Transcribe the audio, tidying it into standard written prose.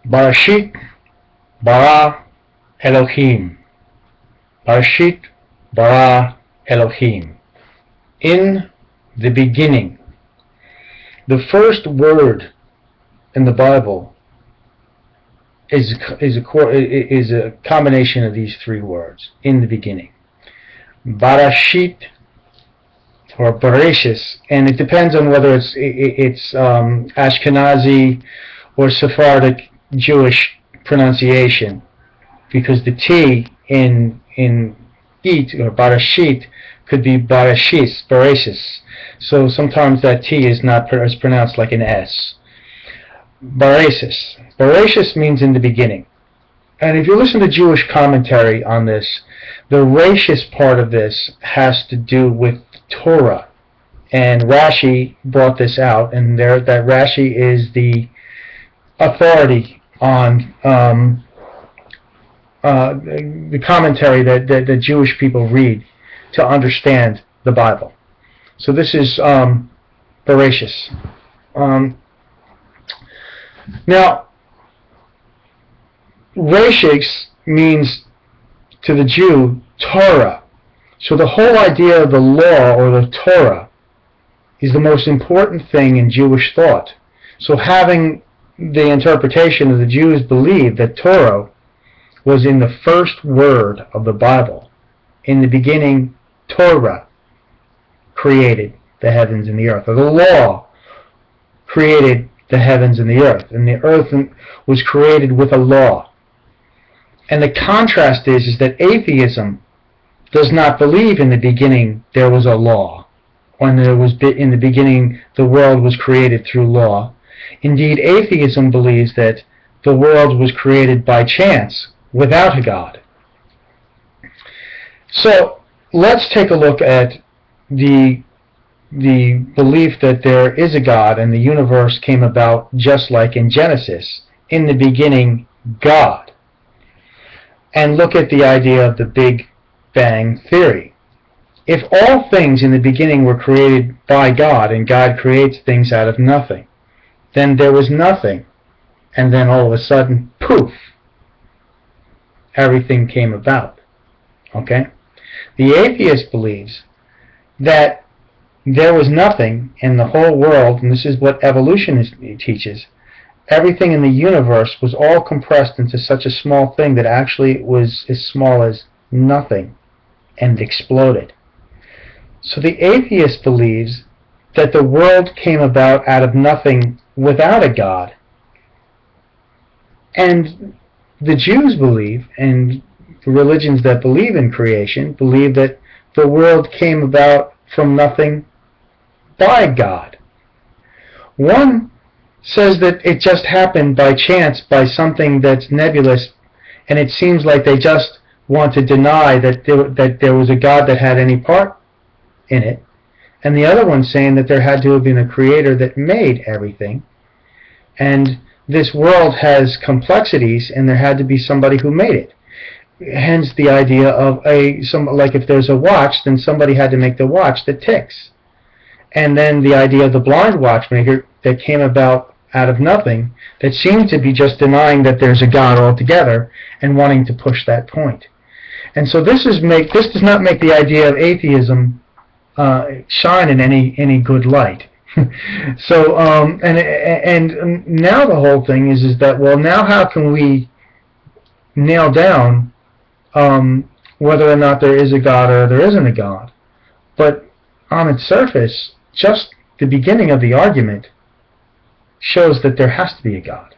Barashit bara Elohim. Barashit bara Elohim. In the beginning. The first word in the Bible is a combination of these three words. In the beginning. Barashit or Bereshis, and it depends on whether it's Ashkenazi or Sephardic Jewish pronunciation, because the T in it or Barashit could be Bereshis. So sometimes that T is not is pronounced like an S. Bereshis. Bereshis means in the beginning. And if you listen to Jewish commentary on this, the Rashis part of this has to do with Torah. And Rashi brought this out, and that Rashi is the authority on the commentary that the Jewish people read to understand the Bible. So this is Bereshis. Now, Rashis means to the Jew Torah. So the whole idea of the law or the Torah is the most important thing in Jewish thought. So having the interpretation of the Jews believe that Torah was in the first word of the Bible. In the beginning, Torah created the heavens and the earth, or the law created the heavens and the earth was created with a law. And the contrast is that atheism does not believe in the beginning there was a law, when there was in the beginning the world was created through law. Indeed, atheism believes that the world was created by chance, without a God. So let's take a look at the belief that there is a God and the universe came about just like in Genesis, in the beginning, God. And look at the idea of the Big Bang Theory. If all things in the beginning were created by God, and God creates things out of nothing, then there was nothing, and then all of a sudden, poof, everything came about. Okay? The atheist believes that there was nothing in the whole world, and this is what evolution teaches. Everything in the universe was all compressed into such a small thing that actually was as small as nothing and exploded. So the atheist believes that the world came about out of nothing without a God. And the Jews believe, and the religions that believe in creation, believe that the world came about from nothing by God. One says that it just happened by chance, by something that's nebulous, and it seems like they just want to deny that there was a God that had any part in it. And the other one saying that there had to have been a creator that made everything, and this world has complexities, and there had to be somebody who made it. Hence the idea of like if there's a watch, then somebody had to make the watch that ticks. And then the idea of the blind watchmaker that came about out of nothing, that seemed to be just denying that there's a God altogether and wanting to push that point. And so this does not make the idea of atheism shine in any good light. So and now the whole thing is that, well, now how can we nail down whether or not there is a God or there isn't a God? But on its surface, just the beginning of the argument shows that there has to be a God.